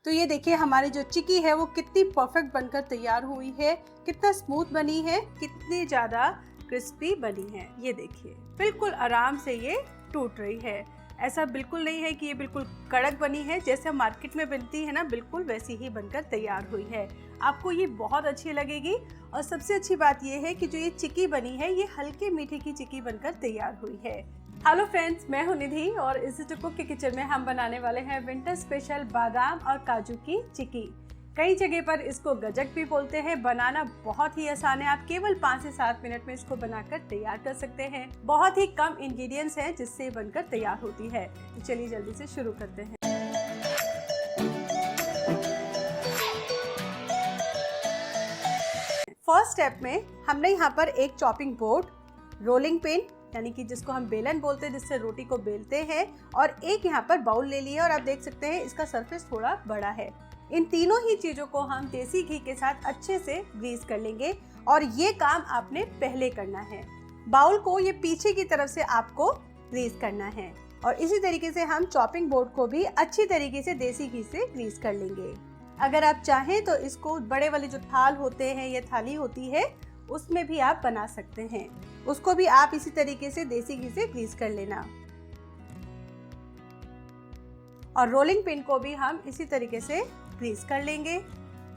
तो ये देखिए हमारी जो चिक्की है वो कितनी परफेक्ट बनकर तैयार हुई है, कितना स्मूथ बनी है, कितनी ज़्यादा क्रिस्पी बनी है। ये देखिए बिल्कुल आराम से ये टूट रही है। ऐसा बिल्कुल नहीं है कि ये बिल्कुल कड़क बनी है, जैसे मार्केट में बनती है ना बिल्कुल वैसी ही बनकर तैयार हुई है। आपको ये बहुत अच्छी लगेगी। और सबसे अच्छी बात ये है कि जो ये चिक्की बनी है ये हल्के मीठे की चिक्की बनकर तैयार हुई है। हेलो फ्रेंड्स, मैं हूं निधि और इसी कुक के किचन में हम बनाने वाले हैं विंटर स्पेशल बादाम और काजू की चिक्की। कई जगह पर इसको गजक भी बोलते हैं। बनाना बहुत ही आसान है, आप केवल 5 से 7 मिनट में इसको बनाकर तैयार कर सकते हैं। बहुत ही कम इंग्रेडिएंट्स हैं जिससे बनकर तैयार होती है। तो चलिए जल्दी से शुरू करते हैं। फर्स्ट स्टेप में हमने यहाँ पर एक चॉपिंग बोर्ड, रोलिंग पिन यानी कि जिसको हम बेलन बोलते हैं, जिससे रोटी को बेलते हैं, और एक यहाँ पर बाउल ले लिया और आप देख सकते हैं इसका सरफेस थोड़ा बड़ा है। इन तीनों ही चीज़ों को हम देसी घी के साथ अच्छे से ग्रीस कर लेंगे और ये काम आपने पहले करना है। बाउल को ये पीछे की तरफ से आपको ग्रीस करना है और इसी तरीके से हम चॉपिंग बोर्ड को भी अच्छी तरीके से देसी घी से ग्रीस कर लेंगे। अगर आप चाहें तो इसको बड़े वाले जो थाल होते हैं या थाली होती है उसमें भी आप बना सकते हैं, उसको भी आप इसी तरीके से देसी घी से ग्रीस कर लेना। और रोलिंग पिन को भी हम इसी तरीके से ग्रीस कर लेंगे।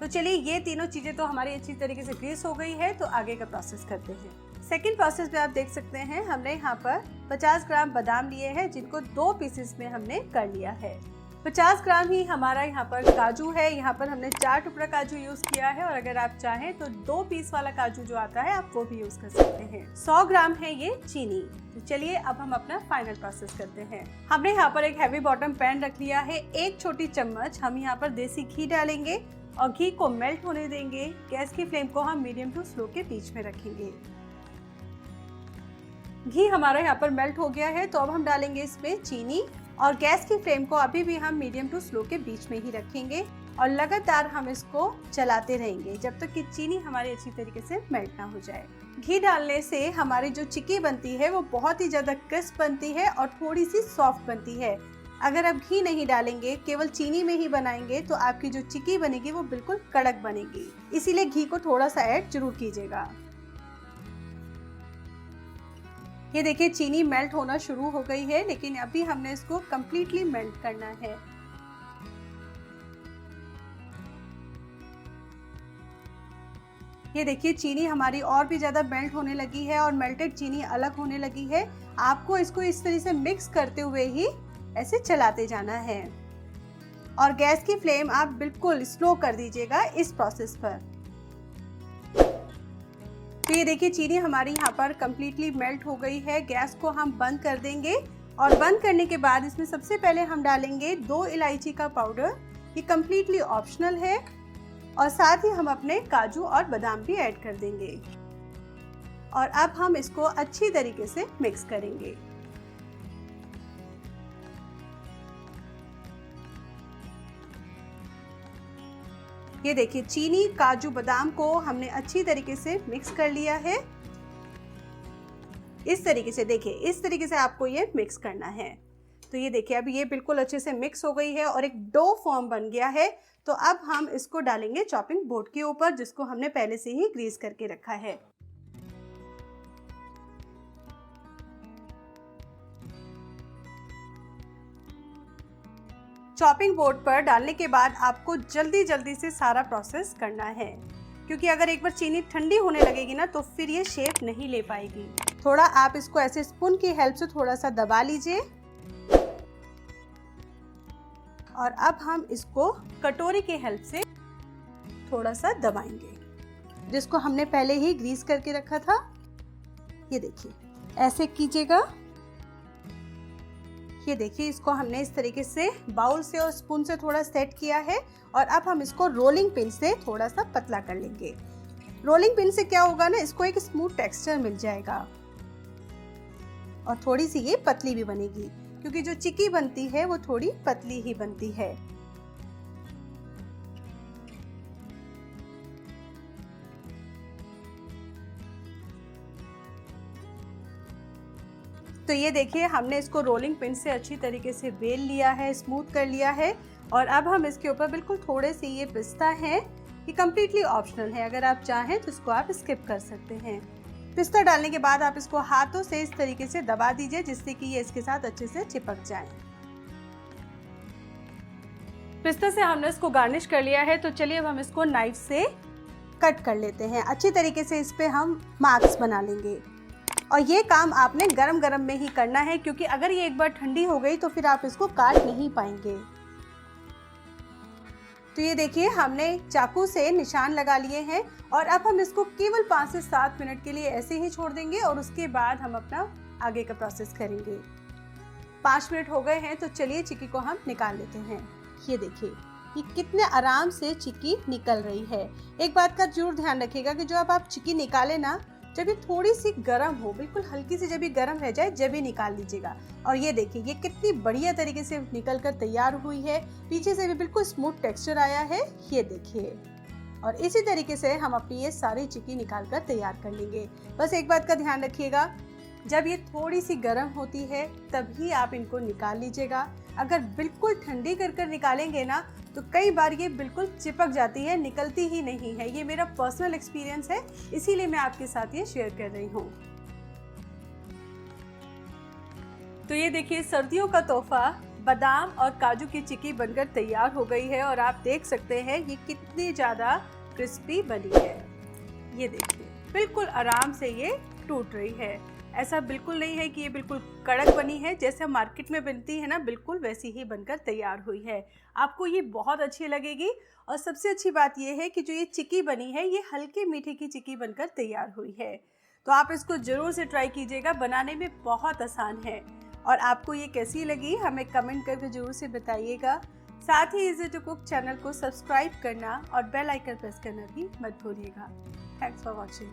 तो चलिए ये तीनों चीजें तो हमारी अच्छी तरीके से ग्रीस हो गई है, तो आगे का प्रोसेस करते हैं। सेकंड प्रोसेस में आप देख सकते हैं हमने यहाँ पर 50 ग्राम बादाम लिए हैं जिनको 2 पीसेस में हमने कर लिया है। 50 ग्राम ही हमारा यहाँ पर काजू है। यहाँ पर हमने 4 टुकड़ा काजू यूज किया है और अगर आप चाहें तो 2 पीस वाला काजू जो आता है आप वो भी यूज कर सकते हैं। 100 ग्राम है ये चीनी। तो चलिए अब हम अपना फाइनल प्रोसेस करते हैं। हमने यहाँ पर एक हैवी बॉटम पैन रख लिया है। 1 छोटी चम्मच हम यहाँ पर देसी घी डालेंगे और घी को मेल्ट होने देंगे। गैस की फ्लेम को हम मीडियम टू स्लो के बीच में रखेंगे। घी हमारा यहाँ पर मेल्ट हो गया है, तो अब हम डालेंगे इसमें चीनी और गैस की फ्लेम को अभी भी हम मीडियम टू स्लो के बीच में ही रखेंगे और लगातार हम इसको चलाते रहेंगे जब तक कि चीनी हमारी अच्छी तरीके से मेल्ट ना हो जाए। घी डालने से हमारी जो चिक्की बनती है वो बहुत ही ज़्यादा क्रिस्प बनती है और थोड़ी सी सॉफ्ट बनती है। अगर आप घी नहीं डालेंगे, केवल चीनी में ही बनाएंगे, तो आपकी जो चिक्की बनेगी वो बिल्कुल कड़क बनेगी। इसीलिए घी को थोड़ा सा ऐड जरूर कीजिएगा। ये देखिए चीनी मेल्ट होना शुरू हो गई है, लेकिन अभी हमने इसको कंप्लीटली मेल्ट करना है। ये देखिए चीनी हमारी और भी ज़्यादा मेल्ट होने लगी है और मेल्टेड चीनी अलग होने लगी है। आपको इसको इस तरह से मिक्स करते हुए ही ऐसे चलाते जाना है और गैस की फ्लेम आप बिल्कुल स्लो कर दीजिएगा इस प्रोसेस पर। तो ये देखिए चीनी हमारी यहाँ पर कम्प्लीटली मेल्ट हो गई है। गैस को हम बंद कर देंगे और बंद करने के बाद इसमें सबसे पहले हम डालेंगे 2 इलायची का पाउडर। ये कम्प्लीटली ऑप्शनल है और साथ ही हम अपने काजू और बादाम भी ऐड कर देंगे और अब हम इसको अच्छी तरीके से मिक्स करेंगे। ये देखिए चीनी, काजू, बादाम को हमने अच्छी तरीके से मिक्स कर लिया है। इस तरीके से देखिए, इस तरीके से आपको ये मिक्स करना है। तो ये देखिए अब ये बिल्कुल अच्छे से मिक्स हो गई है और एक डो फॉर्म बन गया है। तो अब हम इसको डालेंगे चॉपिंग बोर्ड के ऊपर जिसको हमने पहले से ही ग्रीस करके रखा है। चॉपिंग बोर्ड पर डालने के बाद आपको जल्दी से सारा प्रोसेस करना है, क्योंकि अगर एक बार चीनी ठंडी होने लगेगी ना तो फिर ये शेप नहीं ले पाएगी। थोड़ा आप इसको ऐसे स्पून की हेल्प से थोड़ा सा दबा लीजिए और अब हम इसको कटोरी की हेल्प से थोड़ा सा दबाएंगे, जिसको हमने पहले ही ग्रीस करके रखा था। ये देखिए ऐसे कीजिएगा। ये देखिए इसको हमने इस तरीके से बाउल से और स्पून से थोड़ा सेट किया है और अब हम इसको रोलिंग पिन से थोड़ा सा पतला कर लेंगे। रोलिंग पिन से क्या होगा ना, इसको एक स्मूथ टेक्सचर मिल जाएगा और थोड़ी सी ये पतली भी बनेगी, क्योंकि जो चिक्की बनती है वो थोड़ी पतली ही बनती है। तो ये देखिए हमने इसको रोलिंग पिन से अच्छी तरीके से बेल लिया है, स्मूथ कर लिया है। और अब हम इसके ऊपर बिल्कुल थोड़े से ये पिस्ता है, ये कम्प्लीटली ऑप्शनल है, अगर आप चाहें तो इसको आप स्किप कर सकते हैं। पिस्ता डालने के बाद आप इसको हाथों से इस तरीके से दबा दीजिए जिससे कि ये इसके साथ अच्छे से चिपक जाए। पिस्ता से हमने इसको गार्निश कर लिया है, तो चलिए अब हम इसको नाइफ से कट कर लेते हैं। अच्छी तरीके से इस पे हम मार्क्स बना लेंगे और ये काम आपने गरम गरम में ही करना है, क्योंकि अगर ये एक बार ठंडी हो गई तो फिर आप इसको काट नहीं पाएंगे। तो ये देखिए हमने चाकू से निशान लगा लिए हैं और अब हम इसको केवल 5 से 7 मिनट के लिए ऐसे ही छोड़ देंगे और उसके बाद हम अपना आगे का प्रोसेस करेंगे। 5 मिनट हो गए हैं, तो चलिए चिक्की को हम निकाल लेते हैं। ये देखिए ये कितने आराम से चिक्की निकल रही है। एक बात का जरूर ध्यान रखिएगा कि जब आप चिक्की निकालें ना, जब ये थोड़ी सी गर्म हो, बिल्कुल हल्की सी जब ये गर्म रह जाए जब ही निकाल लीजिएगा। और ये देखिए ये कितनी बढ़िया तरीके से निकल कर तैयार हुई है, पीछे से भी बिल्कुल स्मूथ टेक्सचर आया है, ये देखिए। और इसी तरीके से हम अपनी ये सारी चिक्की निकाल कर तैयार कर लेंगे। बस एक बात का ध्यान रखिएगा, जब ये थोड़ी सी गर्म होती है तभी आप इनको निकाल लीजिएगा। अगर बिल्कुल ठंडी कर निकालेंगे ना तो कई बार ये बिल्कुल चिपक जाती है, निकलती ही नहीं है। ये मेरा पर्सनल एक्सपीरियंस है, इसीलिए मैं आपके साथ ये शेयर कर रही हूँ। तो ये देखिए सर्दियों का तोहफा बादाम और काजू की चिक्की बनकर तैयार हो गई है और आप देख सकते हैं ये कितनी ज़्यादा क्रिस्पी बनी है। ये देखिए बिल्कुल आराम से ये टूट रही है। ऐसा बिल्कुल नहीं है कि ये बिल्कुल कड़क बनी है, जैसे मार्केट में बनती है ना बिल्कुल वैसी ही बनकर तैयार हुई है। आपको ये बहुत अच्छी लगेगी। और सबसे अच्छी बात ये है कि जो ये चिक्की बनी है ये हल्के मीठे की चिक्की बनकर तैयार हुई है। तो आप इसको ज़रूर से ट्राई कीजिएगा, बनाने में बहुत आसान है। और आपको ये कैसी लगी हमें कमेंट करके ज़रूर से बताइएगा। साथ ही इजी टू कुक चैनल को सब्सक्राइब करना और बेल आइकन प्रेस करना भी मत भूलिएगा। Thanks for watching.